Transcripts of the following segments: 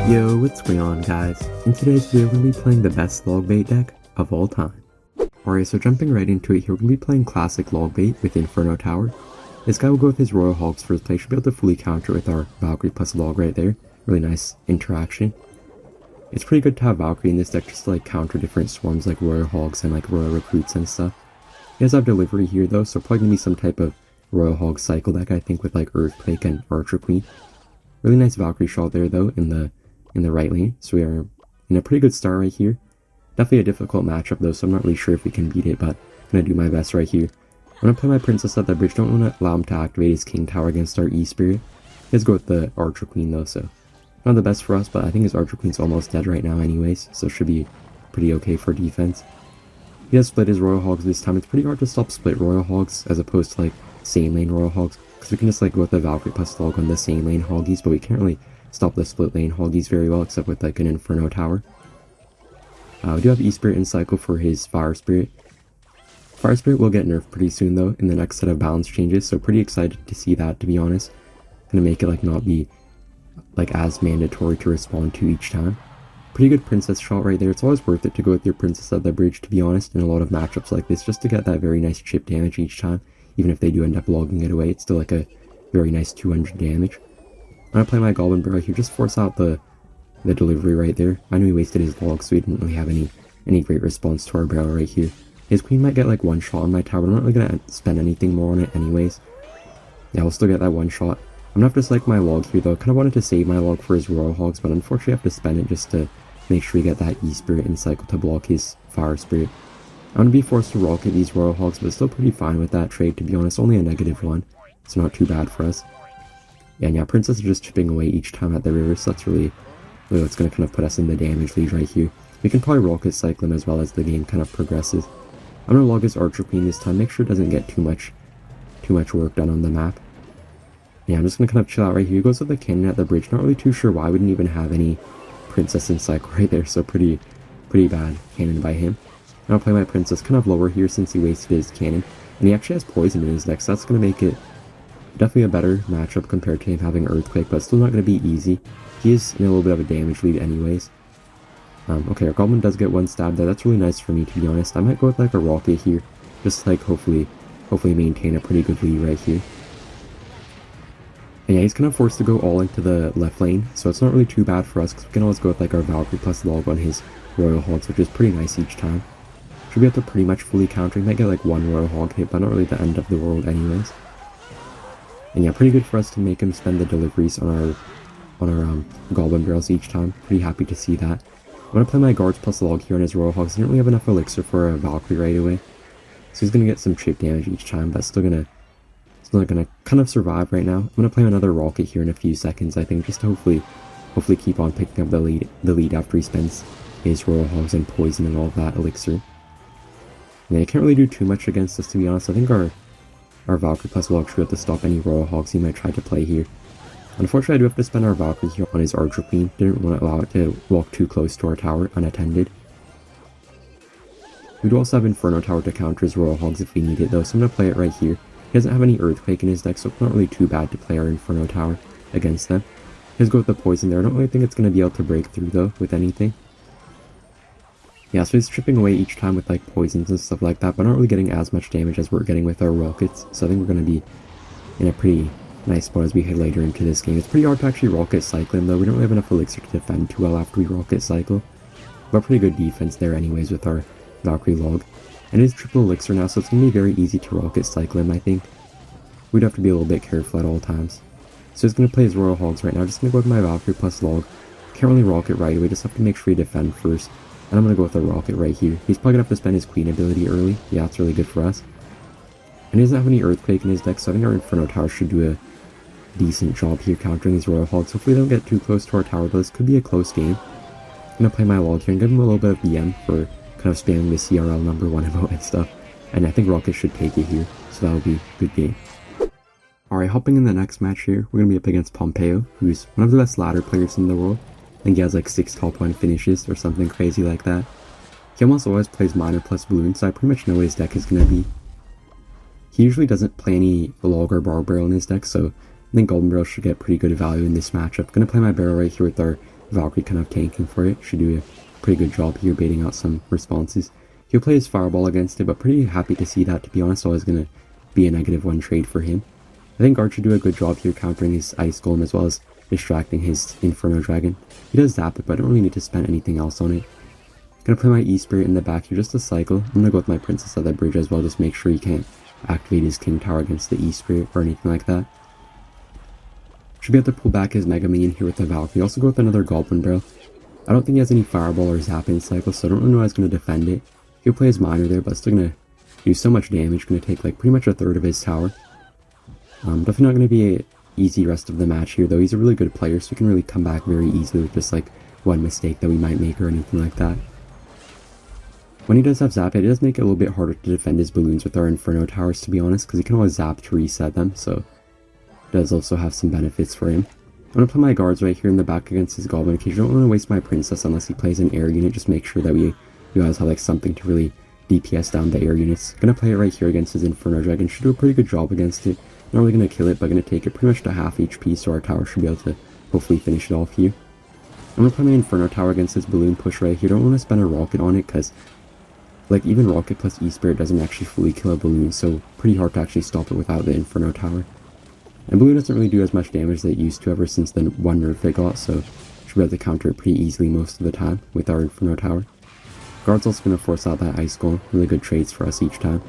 Yo, what's going on guys? In today's video, we're going to be playing the best Logbait deck of all time. Alright, so jumping right into it here, we're going to be playing classic Logbait with Inferno Tower. This guy will go with his Royal Hogs first play, should be able to fully counter with our Valkyrie plus Log right there. Really nice interaction. It's pretty good to have Valkyrie in this deck just to like counter different swarms like Royal Hogs and like Royal Recruits and stuff. He does have delivery here though, so probably going to be some type of Royal Hog cycle deck I think with like Earthquake and Archer Queen. Really nice Valkyrie shot there though in the right lane, so we are in a pretty good start right here. Definitely a difficult matchup though, so I'm not really sure if we can beat it, but I'm going to do my best right here. I'm going to play my Princess at the bridge, don't want to allow him to activate his King Tower against our E-Spirit. Let's go with the Archer Queen though, so not the best for us, but I think his Archer Queen's almost dead right now anyways, so should be pretty okay for defense. He has split his Royal Hogs this time. It's pretty hard to stop split Royal Hogs as opposed to like same lane Royal Hogs, because we can just like go with the Valkyrie plus Log on the same lane Hoggies, but we can't really stop the split lane Hoggies very well, except with like an Inferno Tower. We do have E-Spirit in cycle for his Fire Spirit. Fire Spirit will get nerfed pretty soon though in the next set of balance changes, so pretty excited to see that, to be honest. Gonna make it like not be like as mandatory to respond to each time. Pretty good Princess shot right there. It's always worth it to go with your Princess at the bridge, to be honest, in a lot of matchups like this, just to get that very nice chip damage each time. Even if they do end up logging it away, it's still like a very nice 200 damage. I'm gonna play my Goblin Barrel here, just force out the delivery right there. I know he wasted his log, so he didn't really have any great response to our barrel right here. His queen might get like one shot on my tower, but I'm not really gonna spend anything more on it anyways. Yeah, we'll still get that one shot. I'm gonna have to select my log here though. Kind of wanted to save my log for his Royal Hogs, but unfortunately I have to spend it just to make sure we get that E-Spirit in cycle to block his Fire Spirit. I'm gonna be forced to rocket these Royal Hogs, but still pretty fine with that trade, to be honest. Only a -1. It's not too bad for us. Yeah, Princess is just chipping away each time at the river, so that's really what's going to kind of put us in the damage lead right here. We can probably rocket cycle him as well as the game kind of progresses. I'm going to log his Archer Queen this time, make sure it doesn't get too much work done on the map. Yeah, I'm just going to kind of chill out right here. He goes with the cannon at the bridge, not really too sure why. We didn't even have any Princess in cycle right there, so pretty bad cannon by him. And I'll play my Princess kind of lower here since he wasted his cannon. And he actually has poison in his deck, so that's going to make it definitely a better matchup compared to him having Earthquake, but still not going to be easy. He is in a little bit of a damage lead anyways. Okay, our Goblin does get one stab there. That's really nice for me, to be honest. I might go with like a Rocket here, just to, like hopefully maintain a pretty good lead right here. And yeah, he's kind of forced to go all into the left lane, so it's not really too bad for us, because we can always go with like our Valkyrie plus Log on his Royal Hogs, which is pretty nice each time. Should be able to pretty much fully counter. He might get like one Royal Hog hit, but not really the end of the world anyways. And yeah, pretty good for us to make him spend the deliveries on our Goblin Barrels each time. Pretty happy to see that. I'm going to play my Guards plus Log here on his Royal Hogs. He didn't really have enough Elixir for a Valkyrie right away, so he's going to get some chip damage each time, but still gonna kind of survive right now. I'm going to play another Rocket here in a few seconds, I think, just to hopefully keep on picking up the lead after he spends his Royal Hogs and poison and all of that Elixir. And he can't really do too much against us, to be honest. I think our Valkyrie plus Log should be able to stop any Royal Hogs he might try to play here. Unfortunately, I do have to spend our Valkyrie here on his Archer Queen. Didn't want to allow it to walk too close to our tower unattended. We do also have Inferno Tower to counter his Royal Hogs if we need it though, so I'm going to play it right here. He doesn't have any Earthquake in his deck, so it's not really too bad to play our Inferno Tower against them. Let's go with the poison there. I don't really think it's going to be able to break through though with anything. Yeah, so he's chipping away each time with like poisons and stuff like that, but not really getting as much damage as we're getting with our rockets. So I think we're going to be in a pretty nice spot as we head later into this game. It's pretty hard to actually rocket cycle him though. We don't really have enough Elixir to defend too well after we rocket cycle. But pretty good defense there anyways with our Valkyrie Log. And it is triple Elixir now, so it's going to be very easy to rocket cycle him, I think. We'd have to be a little bit careful at all times. So he's going to play his Royal Hogs right now. Just going to go with my Valkyrie plus Log. Can't really rocket right away, just have to make sure we defend first. And I'm going to go with a Rocket right here. He's probably going to have to spend his Queen ability early. Yeah, that's really good for us. And he doesn't have any Earthquake in his deck, so I think our Inferno Tower should do a decent job here countering these Royal Hogs. Hopefully they don't get too close to our tower, though this could be a close game. I'm going to play my Log here and give him a little bit of BM for kind of spamming the CRL number 1 emote and stuff. And I think Rocket should take it here, so that'll be a good game. Alright, hopping in the next match here, we're going to be up against Pompeo, who's one of the best ladder players in the world. I think he has like 6 top 1 finishes or something crazy like that. He almost always plays Miner plus Balloon, so I pretty much know what his deck is going to be. He usually doesn't play any Log or Barrel in his deck, so I think Goblin Barrel should get pretty good value in this matchup. Going to play my Barrel right here with our Valkyrie kind of tanking for it. Should do a pretty good job here baiting out some responses. He'll play his Fireball against it, but pretty happy to see that, to be honest. Always going to be a -1 trade for him. I think Guard should do a good job here countering his Ice Golem as well as distracting his Inferno Dragon. He does zap it, but I don't really need to spend anything else on it. Gonna play my E-Spirit in the back here just to cycle. I'm gonna go with my Princess at the bridge as well, just make sure he can't activate his King Tower against the E-Spirit or anything like that. Should be able to pull back his Mega Minion here with the Valkyrie. Also go with another Goblin Barrel. I don't think he has any Fireball or Zap in cycle, so I don't really know how he's gonna defend it. He'll play his Miner there, but it's still gonna do so much damage. Gonna take like pretty much a third of his tower. Definitely not gonna be a easy rest of the match here, though. He's a really good player, so he can really come back very easily with just like one mistake that we might make or anything like that. When he does have Zap, it does make it a little bit harder to defend his balloons with our Inferno Towers, to be honest, because he can always Zap to reset them, so it does also have some benefits for him. I'm going to play my guards right here in the back against his Goblin, because you don't want to waste my Princess unless he plays an air unit. Just make sure that we guys have like something to really DPS down the air units. Going to play it right here against his Inferno Dragon. Should do a pretty good job against it. Not really going to kill it, but going to take it pretty much to half HP, so our tower should be able to hopefully finish it off here. I'm going to play my Inferno Tower against his Balloon Push right here. Don't want to spend a Rocket on it, because like even Rocket plus E-Spirit doesn't actually fully kill a Balloon, so pretty hard to actually stop it without the Inferno Tower. And Balloon doesn't really do as much damage as it used to ever since the one nerf it got, so should be able to counter it pretty easily most of the time with our Inferno Tower. Guard's also going to force out that Ice Golem. Really good trades for us each time.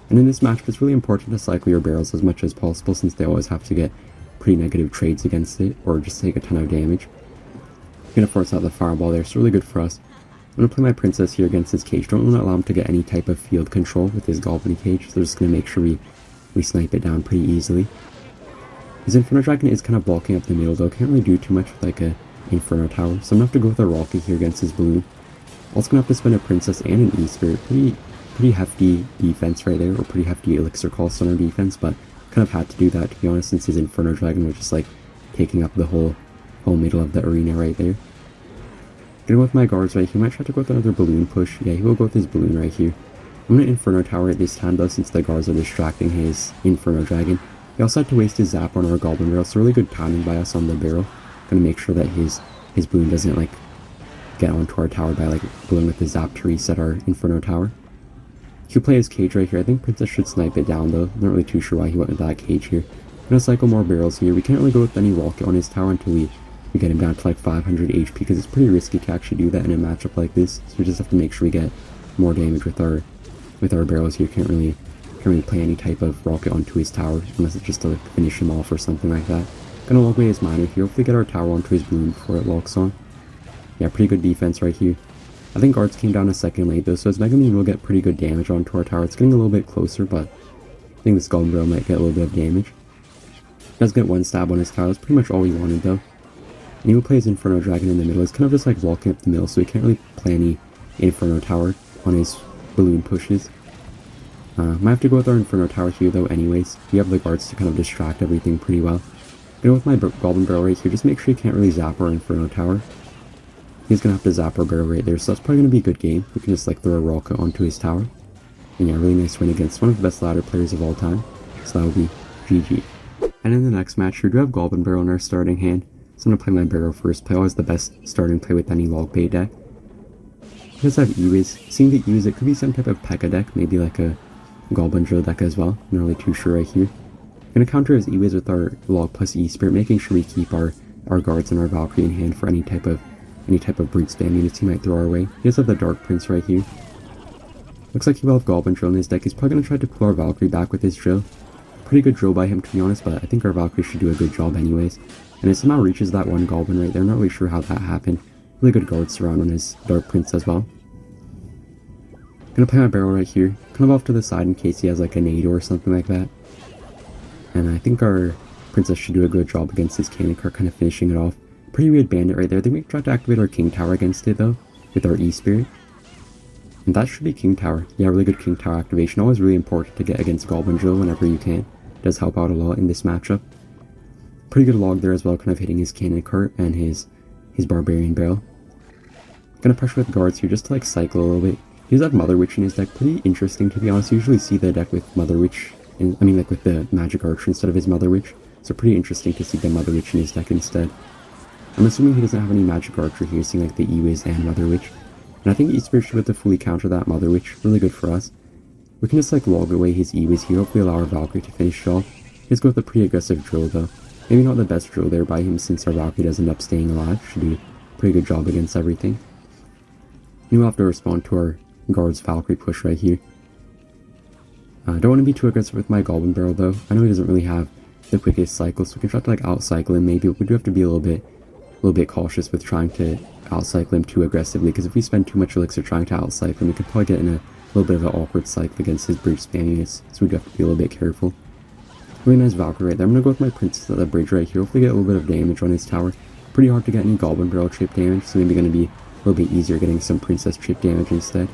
And in this match, it's really important to cycle your barrels as much as possible, since they always have to get pretty negative trades against it, or just take a ton of damage. Going to force out the Fireball there, so really good for us. I'm going to play my Princess here against his Cage. Don't want to allow him to get any type of field control with his Goblin Cage, so just going to make sure we snipe it down pretty easily. His Inferno Dragon is kind of blocking up the middle, though. Can't really do too much with like a Inferno Tower, so I'm going to have to go with a Rocket here against his Balloon. Also going to have to spend a Princess and an E-Spirit. Pretty hefty defense right there, or pretty hefty Elixir Cost on our defense, but kind of had to do that, to be honest, since his Inferno Dragon was just like taking up the whole middle of the arena right there. Gonna go with my guards right here. Might try to go with another Balloon Push. Yeah, he will go with his Balloon right here. I'm gonna Inferno Tower it this time, though, since the guards are distracting his Inferno Dragon. He also had to waste his Zap on our Goblin Barrel, so really good timing by us on the barrel. Gonna make sure that his Balloon doesn't like get onto our tower by like blowing with the Zap to reset our Inferno Tower. He'll play his Cage right here. I think Princess should snipe it down, though. I'm not really too sure why he went with that Cage here. I'm gonna cycle more barrels here. We can't really go with any Rocket on his tower until we get him down to like 500 HP, because it's pretty risky to actually do that in a matchup like this. So we just have to make sure we get more damage with our barrels here. Can't really play any type of Rocket onto his tower unless it's just to like finish him off or something like that. Gonna Logbait his Miner here. Hopefully get our tower onto his Balloon before it locks on. Yeah, pretty good defense right here. I think guards came down a second late, though, so his Mega Minion will get pretty good damage onto our tower. It's getting a little bit closer, but I think this Goblin Barrel might get a little bit of damage. Does get one stab on his tower. That's pretty much all we wanted, though. And he will play his Inferno Dragon in the middle. It's kind of just like blocking up the middle, so he can't really play any Inferno Tower on his Balloon Pushes. Might have to go with our Inferno Tower here, though, anyways. We have the guards to kind of distract everything pretty well. Go with my Goblin Barrel right here. Just make sure he can't really zap our Inferno Tower. He's going to have to zap our barrel right there, so that's probably going to be a good game. We can just like throw a Rocket onto his tower. And yeah, really nice win against one of the best ladder players of all time. So that will be GG. And in the next match, we do have Goblin Barrel in our starting hand. So I'm going to play my barrel first. Play always the best starting play with any Logbait deck. He does have E-Wiz. Seeing the E-Wiz, it could be some type of P.E.K.K.A deck, maybe like a Goblin Drill deck as well. I'm not really too sure right here. I'm going to counter his E-Wiz with our Log plus E-Spirit, making sure we keep our guards and our Valkyrie in hand for any type of brute spam units he might throw our way. He does have the Dark Prince right here. Looks like he will have Goblin Drill in his deck. He's probably going to try to pull our Valkyrie back with his drill. Pretty good drill by him, to be honest, but I think our Valkyrie should do a good job anyways. And it somehow reaches that one Goblin right there. I'm not really sure how that happened. Really good guard surround on his Dark Prince as well. Gonna play my barrel right here. Kind of off to the side in case he has like a nade or something like that. And I think our Princess should do a good job against his Cannon Cart, kind of finishing it off. Pretty weird bandit right there. I think we can try to activate our King Tower against it, though, with our E-Spirit. And that should be King Tower. Yeah, really good King Tower activation. Always really important to get against Goblin Drill whenever you can. Does help out a lot in this matchup. Pretty good log there as well, kind of hitting his Cannon Cart and his Barbarian Barrel. Gonna pressure with guards here just to like cycle a little bit. He does have Mother Witch in his deck. Pretty interesting, to be honest. You usually see the deck with Mother Witch, like with the Magic Archer instead of his Mother Witch. So pretty interesting to see the Mother Witch in his deck instead. I'm assuming he doesn't have any magic archer here, seeing like the E-Wiz and Mother Witch. And I think E-Spirit should be able to fully counter that Mother Witch. Really good for us. We can just like log away his E-Wiz here, hopefully allow our Valkyrie to finish it off. Let's go with a pretty aggressive drill though. Maybe not the best drill there by him since our Valkyrie does end up staying alive. Should do a pretty good job against everything. And we'll have to respond to our guard's Valkyrie push right here. I don't want to be too aggressive with my Goblin Barrel though. I know he doesn't really have the quickest cycle, so we can try to like out-cycle him maybe, but we do have to be a little bit cautious with trying to out-cycle him too aggressively, because if we spend too much elixir trying to out-cycle him, we could probably get in a little bit of an awkward cycle against his bridge spamminess, so we do have to be a little bit careful. Really nice Valkyrie right there. I'm going to go with my Princess at the bridge right here, hopefully get a little bit of damage on his tower. Pretty hard to get any Goblin Barrel chip damage, so maybe going to be a little bit easier getting some Princess chip damage instead.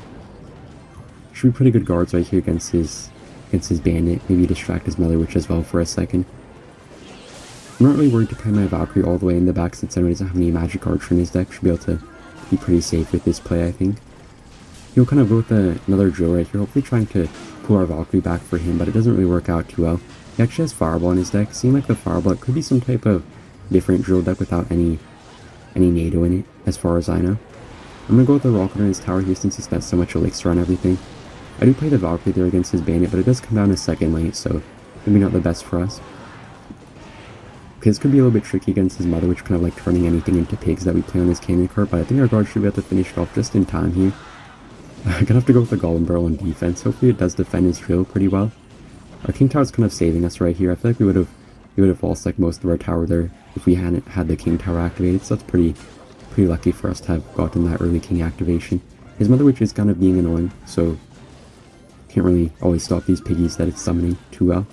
Should be pretty good guards right here against his bandit. Maybe distract his Mother Witch as well for a second. I'm not really worried to play my Valkyrie all the way in the back since I know he doesn't have any magic archer in his deck. Should be able to be pretty safe with this play, I think. He'll kind of go with another drill right here, hopefully trying to pull our Valkyrie back for him, but it doesn't really work out too well. He actually has Fireball in his deck. Seeing like the Fireball, it could be some type of different drill deck without any NATO in it, as far as I know. I'm going to go with the Rocket on his tower here since he spent so much elixir on everything. I do play the Valkyrie there against his bandit, but it does come down to second late, so maybe not the best for us. Okay, this could be a little bit tricky against his Mother Witch, kind of like turning anything into pigs that we play on his cannon cart, but I think our guard should be able to finish it off just in time here. I'm gonna have to go with the Goblin Barrel on defense. Hopefully it does defend his drill pretty well. Our King Tower is kind of saving us right here. I feel like we would have lost like most of our tower there if we hadn't had the King Tower activated, so that's pretty lucky for us to have gotten that early King activation. His Mother Witch is kind of being annoying, so can't really always stop these piggies that it's summoning too well.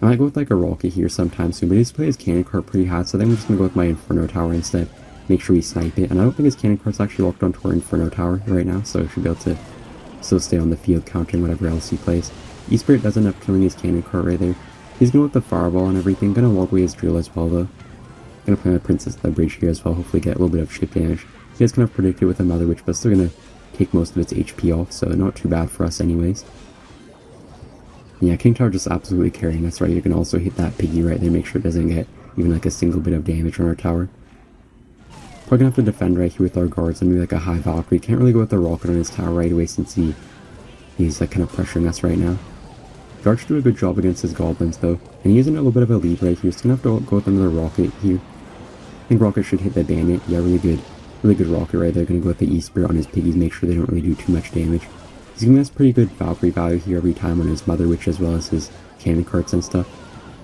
I might go with like a rocket here sometime soon, but he does play his cannon cart pretty hot, so I think I'm just going to go with my Inferno Tower instead. Make sure we snipe it, and I don't think his cannon cart's actually locked onto our Inferno Tower right now, so I should be able to still stay on the field countering whatever else he plays. E-Spirit does end up killing his cannon cart right there. He's going with the Fireball and everything, going to log away his drill as well though. Going to play my Princess at the bridge here as well, hopefully get a little bit of chip damage. He has kind of predicted with a Mother Witch, but still going to take most of its HP off, so not too bad for us anyways. Yeah, King Tower just absolutely carrying us right. You can also hit that piggy right there, make sure it doesn't get even like a single bit of damage on our tower. We're gonna have to defend right here with our guards and maybe like a high Valkyrie. Can't really go with the rocket on his tower right away since he's like kind of pressuring us right now. Guards should do a good job against his goblins though, and he is in a little bit of a lead right here, so gonna have to go with another rocket here. I think rocket should hit the bandit. Yeah, really good rocket right there. Gonna go with the E-Spirit on his piggies, make sure they don't really do too much damage. He's giving us pretty good Valkyrie value here every time on his Mother Witch as well as his cannon carts and stuff.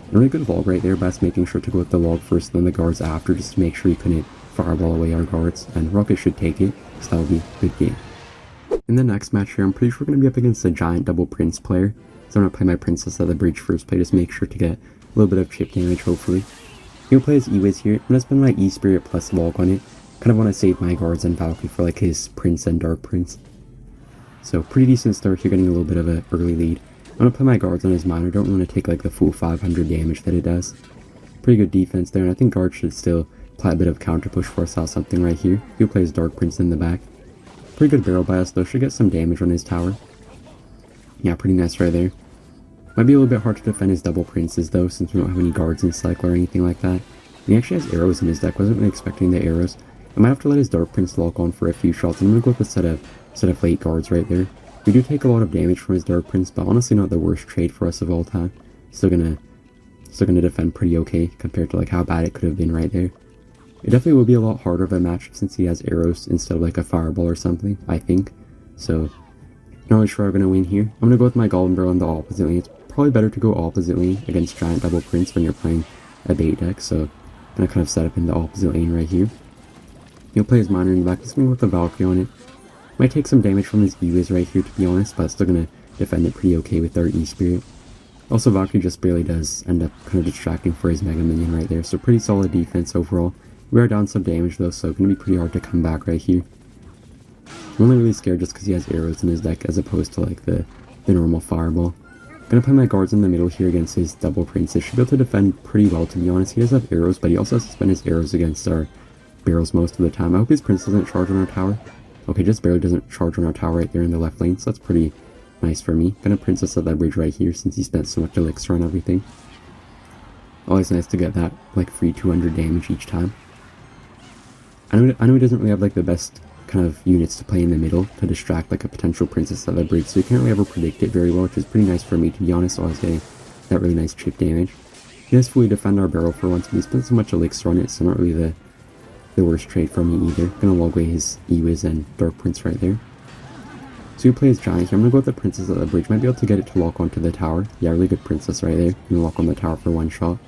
And a really good log right there, but that's making sure to go with the log first and then the guards after, just to make sure he couldn't Fireball away our guards. And rocket should take it, so that'll be a good game. In the next match here, I'm pretty sure we're going to be up against a giant double prince player. So I'm going to play my Princess at the bridge first play, just make sure to get a little bit of chip damage hopefully. He'll play his E-Wiz here. I'm going to spend my E-Spirit plus log on it. Kind of want to save my guards and Valkyrie for like his Prince and Dark Prince. So pretty decent start here, getting a little bit of an early lead. I'm going to play my guards on his miner, don't want to take like the full 500 damage that it does. Pretty good defense there, and I think guards should still apply a bit of counter push for us out something right here. He'll play his Dark Prince in the back. Pretty good barrel by us though, should get some damage on his tower. Yeah, pretty nice right there. Might be a little bit hard to defend his double princes though, since we don't have any guards in cycle or anything like that. And he actually has arrows in his deck, wasn't really expecting the arrows. I might have to let his Dark Prince lock on for a few shots, and I'm going to go with a set of late guards right there. We do take a lot of damage from his Dark Prince, but honestly not the worst trade for us of all time. Still gonna defend pretty okay compared to like how bad it could have been right there. It definitely will be a lot harder of a matchup since he has arrows instead of like a fireball or something, I think. So, not really sure I'm gonna win here. I'm gonna go with my Goblin Barrel on the opposite lane. It's probably better to go opposite lane against giant double prince when you're playing a bait deck, so I'm gonna kind of set up in the opposite lane right here. He'll play his miner in the back, just going with the Valkyrie on it. Might take some damage from his E-Wiz right here to be honest, but still gonna defend it pretty okay with our E-Spirit. Also, Valkyrie just barely does end up kind of distracting for his Mega Minion right there, so pretty solid defense overall. We are down some damage though, so it's gonna be pretty hard to come back right here. I'm only really scared just because he has arrows in his deck as opposed to like the normal fireball. Gonna play my guards in the middle here against his double princes. Should be able to defend pretty well to be honest. He does have arrows, but he also has to spend his arrows against our barrels most of the time. I hope his prince doesn't charge on our tower. Okay, just barely doesn't charge on our tower right there in the left lane, so that's pretty nice for me. Gonna Princess at that bridge right here since he spent so much elixir on everything. Always nice to get that like free 200 damage each time. I know he doesn't really have like the best kind of units to play in the middle to distract like a potential princess at the bridge, so you can't really ever predict it very well, which is pretty nice for me to be honest. Always getting that really nice chip damage. He does fully defend our barrel for once, but he spent so much elixir on it, so not really the worst trade for me either. Gonna log away his Ewiz and Dark Prince right there. So he plays Giant here. I'm gonna go with the princess at the bridge. Might be able to get it to lock onto the tower. Yeah, really good princess right there. Gonna lock on the tower for one shot.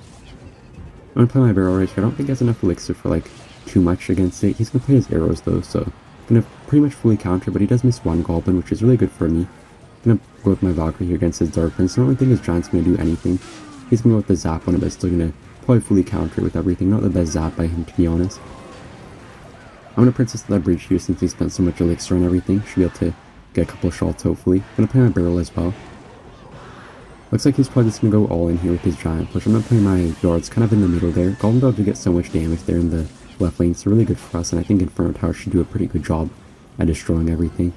I'm gonna play my barrel right here. I don't think he has enough elixir for like too much against it. He's gonna play his arrows though, so gonna pretty much fully counter, but he does miss one goblin, which is really good for me. Gonna go with my Valkyrie here against his Dark Prince. I don't think his Giant's gonna do anything. He's gonna go with the zap on it, but still gonna probably fully counter with everything. Not the best zap by him, to be honest. I'm gonna princess to that bridge here since he spent so much elixir on everything. Should be able to get a couple shots hopefully. Gonna play my barrel as well. Looks like he's probably just gonna go all in here with his Giant push. I'm gonna play my yards kind of in the middle there. Goblin Barrel did get so much damage there in the left lane, so really good for us, and I think Inferno Tower should do a pretty good job at destroying everything.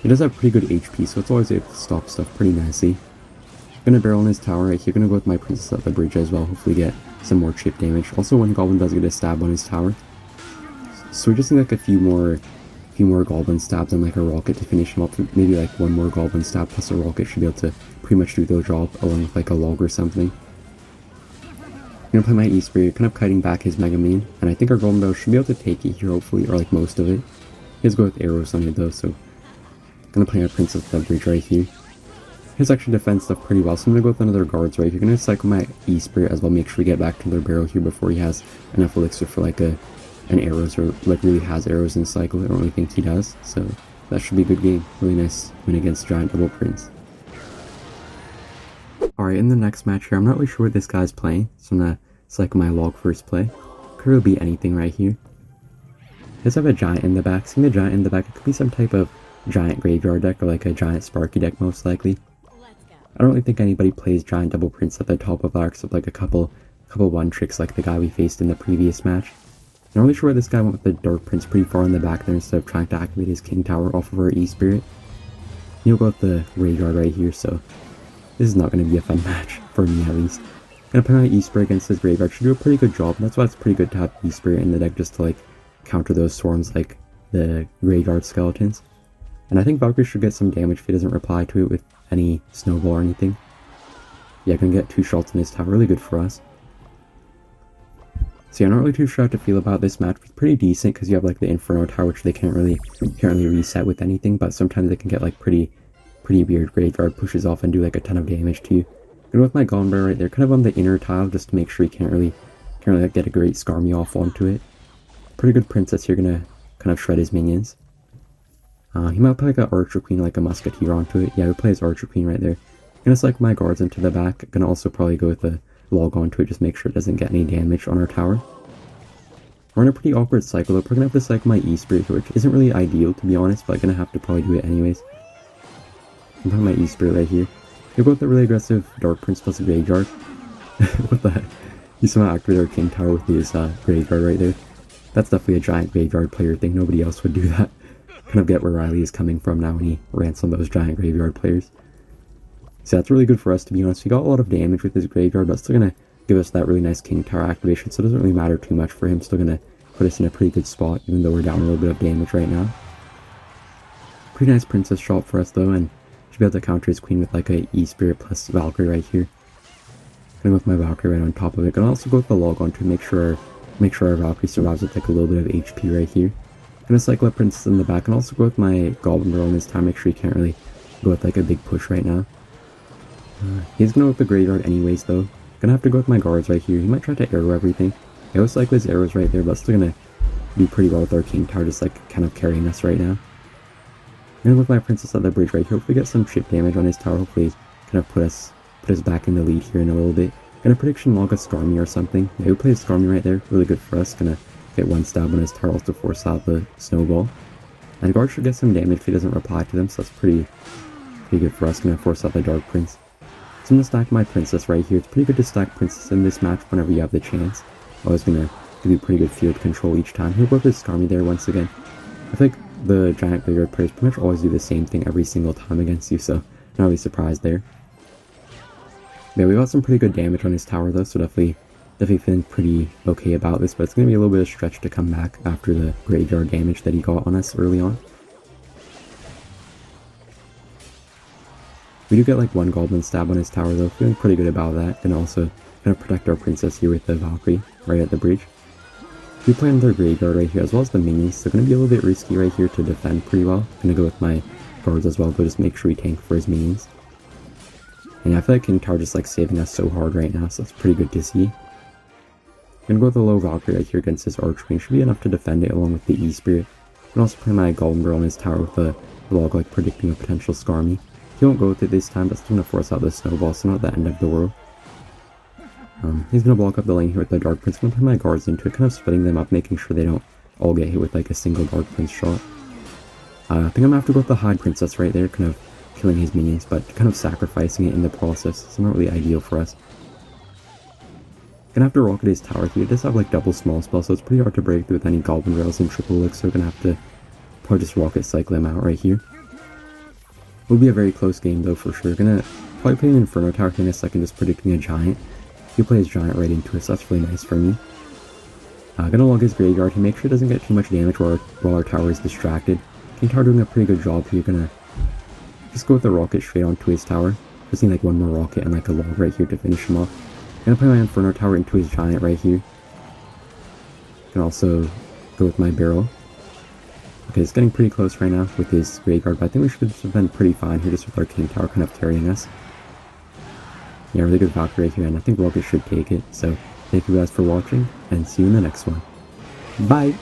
It does have pretty good HP, so it's always able to stop stuff pretty nicely. Gonna barrel in his tower right here. Gonna go with my princess at the bridge as well. Hopefully get some more chip damage. Also, when Goblin does get a stab on his tower, so we just need like a few more Goblin stabs and like a rocket to finish him up. Maybe like one more Goblin stab plus a rocket should be able to pretty much do the job, along with like a log or something. I'm gonna play my E-Spirit, kind of kiting back his Mega Man, and I think our Goblin Barrel should be able to take it here hopefully, or like most of it. He has to go with arrows on it though, so I'm gonna play my princess at the bridge right here. He's actually defend stuff pretty well, so I'm gonna go with another guards right here. Gonna cycle my E-Spirit as well, make sure we get back to their barrel here before he has enough elixir for like an arrows, or like really has arrows in cycle. I don't really think he does, so that should be a good game. Really nice win against Giant Double Prince. Alright, in the next match here, I'm not really sure what this guy's playing, so I'm gonna cycle my log first play. Could really be anything right here. He does have a Giant in the back. Seeing the Giant in the back, it could be some type of Giant Graveyard deck, or like a Giant Sparky deck most likely. I don't really think anybody plays Giant Double Prince at the top of our, except like a couple one tricks like the guy we faced in the previous match. I'm not really sure why this guy went with the Dark Prince pretty far in the back there instead of trying to activate his King Tower off of our E-Spirit. He'll go with the Graveyard right here, so this is not going to be a fun match, for me at least. Gonna play my E-Spirit against his Graveyard. Should do a pretty good job, and that's why it's pretty good to have E-Spirit in the deck, just to like counter those swarms like the Graveyard Skeletons. And I think Valkyrie should get some damage if he doesn't reply to it with any snowball or anything. Yeah, gonna get 2 shots in his tower, really good for us. So yeah, I'm not really too sure how to feel about this match. It's pretty decent because you have like the Inferno Tower, which they can't really reset with anything, but sometimes they can get like pretty weird Graveyard pushes off and do like a ton of damage to you. Good with my Goblin Barrel right there, kind of on the inner tile, just to make sure you can't really like, get a great Skarmy off onto it. Pretty good princess here, gonna kind of shred his minions. He might play like an Archer Queen, like a Musketeer onto it. Yeah, we play his Archer Queen right there. Gonna cycle my guards into the back. Gonna also probably go with a log onto it, just make sure it doesn't get any damage on our tower. We're in a pretty awkward cycle though. We're gonna have to cycle my E-Spirit here, which isn't really ideal to be honest, but I'm gonna have to probably do it anyways. I'm playing my E-Spirit right here. He'll go with the really aggressive Dark Prince plus Graveyard. What the heck? He somehow activated our King Tower with his Graveyard right there. That's definitely a Giant Graveyard player thing. Nobody else would do that. Kind of get where Riley is coming from now when he rants on those Giant Graveyard players. So that's really good for us, to be honest. We got a lot of damage with his Graveyard, but still gonna give us that really nice King Tower activation, so it doesn't really matter too much for him. Still gonna put us in a pretty good spot, even though we're down a little bit of damage right now. Pretty nice Princess shot for us though, and should be able to counter his Queen with like a E-Spirit plus Valkyrie right here. Gonna go with my Valkyrie right on top of it. Gonna also go with the log on to make sure our Valkyrie survives with like a little bit of HP right here. Gonna cycle a Princess in the back, and also go with my Goblin Barrel in this time, make sure he can't really go with like a big push right now. He's gonna go with the Graveyard anyways though. Gonna have to go with my guards right here. He might try to arrow everything. I always cycle his arrows right there, but still gonna do pretty well with our King Tower, just like kind of carrying us right now. I'm gonna with my Princess at the bridge right here. Hopefully get some chip damage on his tower. Hopefully kind of put us back in the lead here in a little bit. Gonna prediction log a Skarmy or something. Yeah, we play a Skarmy right there. Really good for us. Gonna get one stab on his tower also to force out the snowball. And guard should get some damage if he doesn't reply to them, so that's pretty good for us. Gonna force out the Dark Prince. So I'm gonna stack my Princess right here. It's pretty good to stack Princess in this match whenever you have the chance. Always gonna give you pretty good field control each time. He'll go with his Skarmy there once again. I think the Giant Graveyard players pretty much always do the same thing every single time against you, so not really surprised there. Yeah, we got some pretty good damage on his tower though, so definitely Definitely feeling pretty okay about this, but it's going to be a little bit of a stretch to come back after the graveyard damage that he got on us early on. We do get like one goblin stab on his tower though, feeling pretty good about that. Gonna also protect our princess here with the Valkyrie right at the bridge. We play on their graveyard right here as well as the minions, so gonna be a little bit risky right here to defend pretty well. Gonna go with my guards as well, but just make sure we tank for his minions. And I feel like King Tower just like saving us so hard right now, so that's pretty good to see. Gonna go with the low Valkyrie right here against his Archwing, should be enough to defend it along with the E-Spirit. Can also play my Goblin Barrel on his tower with the log like predicting a potential Skarmy. He won't go with it this time, but still gonna force out the snowball, so not the end of the world. He's gonna block up the lane here with the Dark Prince. I'm gonna put my guards into it, kind of splitting them up, making sure they don't all get hit with like a single Dark Prince shot. I think I'm gonna have to go with the High Princess right there, kind of killing his minions, but kind of sacrificing it in the process. It's not really ideal for us. Gonna have to rocket his tower here. It does have like double small spell, so it's pretty hard to break through with any Goblin Rails and triple elixir. So we're gonna have to probably just rocket cycle him out right here. Will be a very close game though for sure. Gonna probably play an Inferno Tower here in a second, just predicting a Giant. He plays Giant right into it, so that's really nice for me. Gonna log his graveyard to make sure it doesn't get too much damage while our tower is distracted. King Tower doing a pretty good job here. Gonna just go with the rocket straight onto his tower. Just need like one more rocket and like a log right here to finish him off. Gonna play my Inferno Tower into his Giant right here. Can also go with my barrel. Okay, it's getting pretty close right now with his graveyard, but I think we should have been pretty fine here just with our King Tower kind of carrying us. Yeah, really good Valkyrie right here, and I think Rocket should take it. So, thank you guys for watching, and see you in the next one. Bye!